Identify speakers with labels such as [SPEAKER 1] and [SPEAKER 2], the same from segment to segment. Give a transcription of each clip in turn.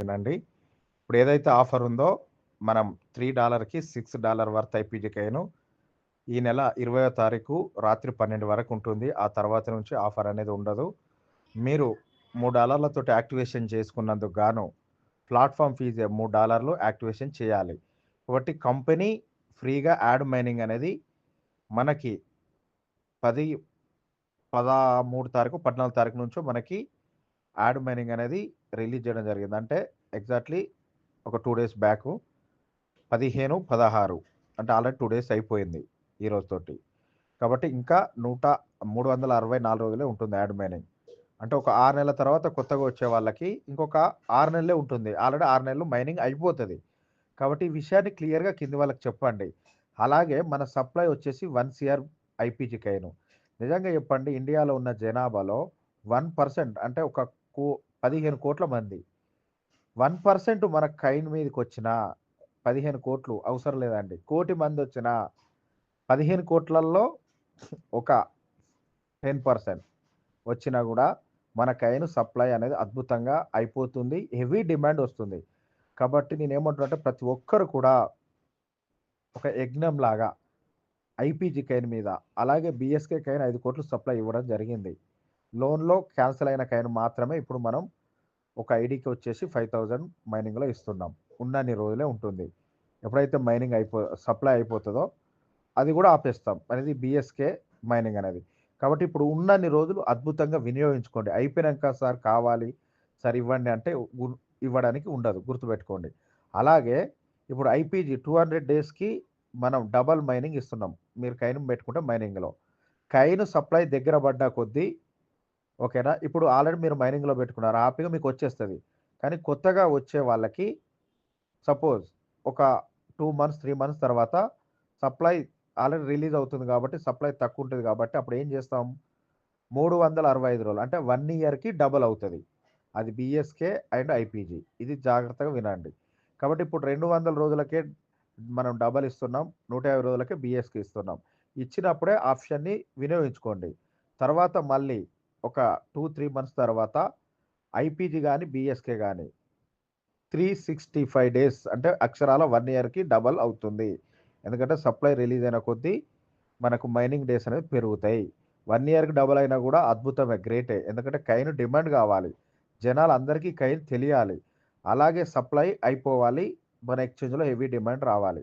[SPEAKER 1] అండి. ఇప్పుడు ఏదైతే ఆఫర్ ఉందో మనం $3కి $6 వర్త్ ఐపీజీ కాయిన్ ఈ నెల 20వ తారీఖు రాత్రి 12 వరకు ఉంటుంది. ఆ తర్వాత నుంచి ఆఫర్ అనేది ఉండదు. మీరు $3 తోటి యాక్టివేషన్ చేసుకున్నందుకు గాను ప్లాట్‌ఫార్మ్ ఫీజే $3 యాక్టివేషన్ చేయాలి. కాబట్టి కంపెనీ ఫ్రీగా యాడ్ మైనింగ్ అనేది మనకి 10, 13 తారీఖు, 14 తారీఖు నుంచో మనకి యాడ్ మైనింగ్ అనేది రిలీజ్ చేయడం జరిగింది. అంటే ఎగ్జాక్ట్‌లీ ఒక 2 డేస్ బ్యాకు 15, 16 అంటే ఆల్రెడీ 2 డేస్ అయిపోయింది ఈ రోజుతోటి. కాబట్టి ఇంకా 364 రోజులే ఉంటుంది యాడ్ మైనింగ్. అంటే ఒక 6 నెలల తర్వాత కొత్తగా వచ్చే వాళ్ళకి ఇంకొక 6 నెలలే ఉంటుంది. ఆల్రెడీ 6 నెలలు మైనింగ్ అయిపోతది. కాబట్టి ఈ విషయాన్ని క్లియర్‌గా కింది వాళ్ళకి చెప్పండి. అలాగే మన సప్లై వచ్చేసి 1 సీఆర్ ఐపీజీ కాయిన్. నిజంగా చెప్పండి ఇండియాలో ఉన్న జనాభాలో 1% అంటే ఒక కో 15,00,00,000 మంది. 1% మన కాయిన్ మీదకొచ్చినా 15,00,00,000 అవసరం లేదండి. 1,00,00,000 మందొచ్చినా 15,00,00,000ల్లో ఒక 10% వచ్చినా గూడా మన కాయిన్ సప్లై అనేది అద్భుతంగా అయిపోతుంది. హెవీ డిమాండ్ వస్తుంది. కాబట్టి నేనేమంటున్నా అంటే ప్రతి ఒక్కరు కూడా ఒక యజ్ఞంలాగా ఐపీజీ కాయిన్ మీద, అలాగే బీఎస్‌కే కాయిన్ 5,00,00,000 సప్లై ఇవ్వడం జరిగింది. లోన్‌లో క్యాన్సెల్ అయిన కాయిన్ మాత్రమే ఇప్పుడు మనం ఒక ఐడీకి వచ్చేసి 5,000 మైనింగ్‌లో ఇస్తున్నాం. ఉన్నన్ని రోజులే ఉంటుంది. ఎప్పుడైతే మైనింగ్ సప్లై అయిపోతదో అది గూడా ఆపేస్తాం. అనేది బీఎస్‌కే మైనింగ్ అనేది. కాబట్టి ఇప్పుడు ఉన్నన్ని రోజులు అద్భుతంగా వినియోగించుకోండి. అయిపోయినంక సార్ కావాలి, సార్ ఇవ్వండి అంటే ఇవ్వడానికి ఉండదు. గుర్తుపెట్టుకోండి. అలాగే ఇప్పుడు ఐపీజీ 200 డేస్‌కి మనం డబుల్ మైనింగ్ ఇస్తున్నాం. మీరు కైన్ పెట్టుకుంటే మైనింగ్‌లో. కైన్ సప్లై దగ్గర పడ్డ కొద్దీ ఓకేనా? ఇప్పుడు ఆల్రెడీ మీరు మైనింగ్‌లో పెట్టుకున్నారు. హ్యాపీగా మీకొచ్చేస్తది. కానీ కొత్తగా వచ్చే వాళ్ళకి సపోజ్ ఒక 2 మంత్స్, 3 మంత్స్ తర్వాత సప్లై ఆల్రెడీ రిలీజ్ అవుతుంది కాబట్టి సప్లై తక్కువుంటది కాబట్టి అప్పుడేం చేస్తాం? 365 రోజులు అంటే 1 ఇయర్‌కి డబుల్ అవుతది. అది బీఎస్‌కే అండ్ ఐపీజీ. ఇది జాగ్రత్తగా వినండి. కాబట్టి ఇప్పుడు 200 రోజులకే మనం డబుల్ ఇస్తున్నాం. 150 రోజులకే బీఎస్‌కి ఇస్తున్నాం. ఇచ్చినప్పుడే ఆప్షన్‌ని వినియోగించుకోండి. తర్వాత మళ్ళీ ఒక 2, 3 మంత్స్ తర్వాత ఐపీజీ గాని, బీఎస్‌కే గాని 365 డేస్ అంటే అక్షరాల 1 ఇయర్‌కి డబుల్ అవుతుంది. ఎందుకంటే సప్లై రిలీజ్ అయిన కొద్దీ మనకు మైనింగ్ డేస్ అనేవి పెరుగుతాయి. 1 ఇయర్‌కి డబుల్ అయినా గూడా అద్భుతమే, గ్రేటే. ఎందుకంటే కైన్ డిమాండ్ గావాలి. జనాలందరికీ కైన్ తెలియాలి. అలాగే సప్లై అయిపోవాలి. మన ఎక్స్‌చేంజ్‌లో హెవీ డిమాండ్ రావాలి.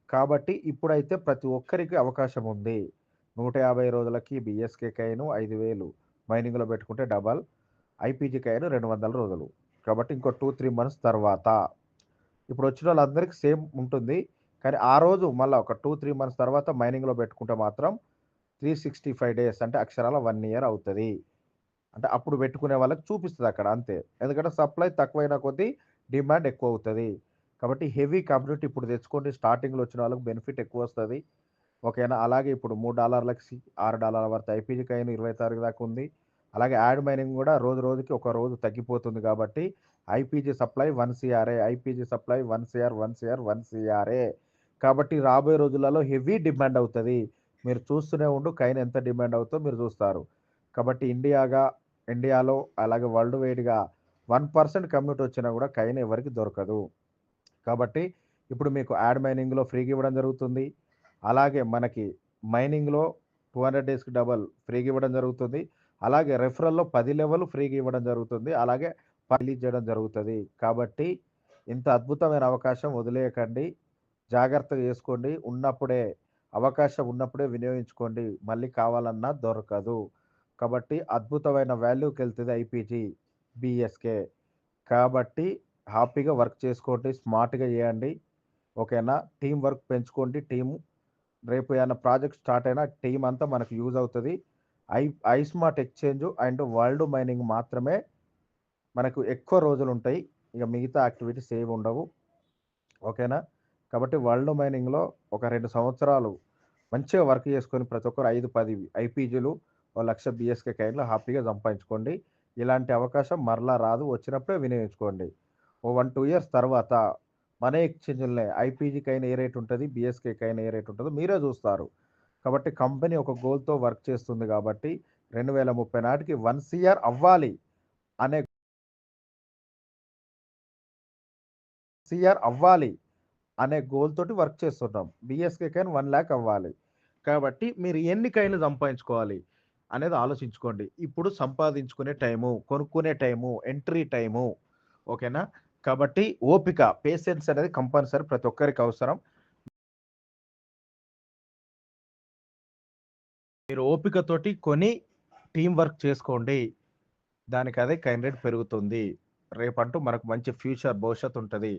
[SPEAKER 1] కాబట్టి ఇప్పుడైతే ప్రతి ఒక్కరికి అవకాశం ఉంది. 150 రోజులకి బీఎస్‌కే కైను 5,000 మైనింగ్‌లో పెట్టుకుంటే డబల్. ఐపీజీ కైన్ 200 రోజులు. కాబట్టి ఇంకో 2, 3 మంత్స్ తర్వాత ఇప్పుడొచ్చినోళ్ళందరికి సేమ్ ఉంటుంది. కానీ ఆ రోజు మళ్ళా ఒక 2, 3 మంత్స్ తర్వాత మైనింగ్‌లో పెట్టుకుంటే మాత్రం 365 డేస్ అంటే అక్షరాల 1 ఇయర్ అవుతది. అంటే అప్పుడు పెట్టుకునే వాళ్ళకి చూపిస్తదక్కడ అంతే. ఎందుకంటే సప్లై తక్కువైన కొద్దీ డిమాండ్ ఎక్కువవుతది. కాబట్టి హెవీ కమ్యూనిటీ ఇప్పుడు తెచ్చుకోండి. స్టార్టింగ్‌లో వచ్చిన వాళ్ళకి బెనిఫిట్ ఎక్కువొస్తది. ఓకేనా. అలాగే ఇప్పుడు $3కి $6 వర్త్ ఐపీజీ కాయిన్ 20 తారీఖు దాకా ఉంది. అలాగే యాడ్ మైనింగ్ గూడా రోజు రోజుకి ఒక రోజు తగ్గిపోతుంది కాబట్టి IPG supply 1 CRA, IPG supply 1 CR, 1 CR, 1 CRA. కాబట్టి రాబోయే రోజులలో హెవీ డిమాండ్ అవుతది. మీరు చూస్తూనే ఉండు కాయిన్ ఎంత డిమాండ్ అవుతదో మీరు చూస్తారు. కాబట్టి ఇండియాలో అలాగే వరల్డ్ వైడ్‌గా 1% కమ్యూనిటీ వచ్చినా గూడా కాయిన్ ఎవరికీ దొరకదు. కాబట్టి ఇప్పుడు మీకు యాడ్ మైనింగ్‌లో ఫ్రీగా ఇవ్వడం జరుగుతుంది. అలాగే మనకి మైనింగ్‌లో 200 డేస్‌కి డబల్ ఫ్రీగా ఇవ్వడం జరుగుతుంది. అలాగే రెఫరల్‌లో 10 లెవెల్ ఫ్రీగా ఇవ్వడం జరుగుతుంది. అలాగే రిలీజ్ చేయడం జరుగుతది. కాబట్టి ఇంత అద్భుతమైన అవకాశం వదిలేయకండి. జాగ్రత్తగా చేసుకోండి. అవకాశం ఉన్నప్పుడే వినియోగించుకోండి. మళ్ళీ కావాలన్నా దొరకదు. కాబట్టి అద్భుతమైన వాల్యూకెళ్తది ఐపీజీ, బీఎస్‌కే. కాబట్టి హ్యాపీగా వర్క్ చేసుకోండి. స్మార్ట్‌గా చేయండి. ఓకేనా. టీమ్ వర్క్ పెంచుకోండి. రేపు ఏమన్నా ప్రాజెక్ట్ స్టార్ట్ అయినా టీమ్ అంతా మనకు యూజ్ అవుతది. I iSmart exchange and world mining మాత్రమే మనకు ఎక్కువ రోజులుంటాయి. ఇక మిగతా యాక్టివిటీస్ ఏవి ఉండవు. ఓకేనా. కాబట్టి వరల్డ్ మైనింగ్‌లో ఒక 2 సంవత్సరాలు మంచిగా వర్క్ చేసుకొని ప్రతి ఒక్కరు 5, 10 ఐపీజీలు, ఓ 1,00,000 బీఎస్‌కే కాయిన్‌లు హ్యాపీగా సంపాదించుకోండి. ఇలాంటి అవకాశం మరలా రాదు. వచ్చినప్పుడే వినియోగించుకోండి. ఓ 1, 2 ఇయర్స్ తర్వాత మన ఎక్స్‌చేంజ్‌లనే ఐపీజీ కాయిన్ ఏ రేట్ ఉంటది, బీఎస్‌కే కాయిన్ ఏ రేట్ ఉంటదో మీరే చూస్తారు. కాబట్టి కంపెనీ ఒక గోల్‌తో వర్క్ చేస్తుంది కాబట్టి 2030 నాటికి 1 సిఆర్ అవ్వాలి అనే అవ్వాలి అనే గోల్ తోటి వర్క్ చేస్తున్నాం. బీఎస్కే కాయిన్ 1 లాక్ అవ్వాలి. కాబట్టి మీరు ఎన్ని కాయిన్‌లు సంపాదించుకోవాలి అనేది ఆలోచించుకోండి. ఇప్పుడు సంపాదించుకునే టైము, కొనుక్కునే టైము, ఎంట్రీ టైము. ఓకేనా? కాబట్టి ఓపిక, పేషెన్స్ అనేది కంపల్సరీ ప్రతి ఒక్కరికి అవసరం. మీరు ఓపికతోటి కొని టీమ్ వర్క్ చేసుకోండి. దానికదే కాయిన్ రేట్ పెరుగుతుంది. రేపంటూ మనకు మంచి ఫ్యూచర్ భవిష్యత్తు ఉంటది.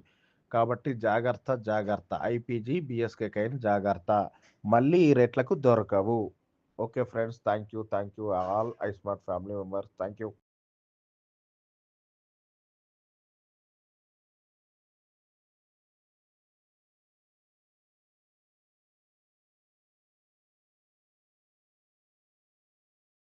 [SPEAKER 1] కాబట్టి జాగ్రత్త, జాగ్రత్త. ఐపీజీ, బీఎస్కే కాయిన్ జాగ్రత్త. మళ్ళీ ఈ రేట్లకు దొరకవు. Okay friends. Thank you. Thank you all iSmart family members. Thank you.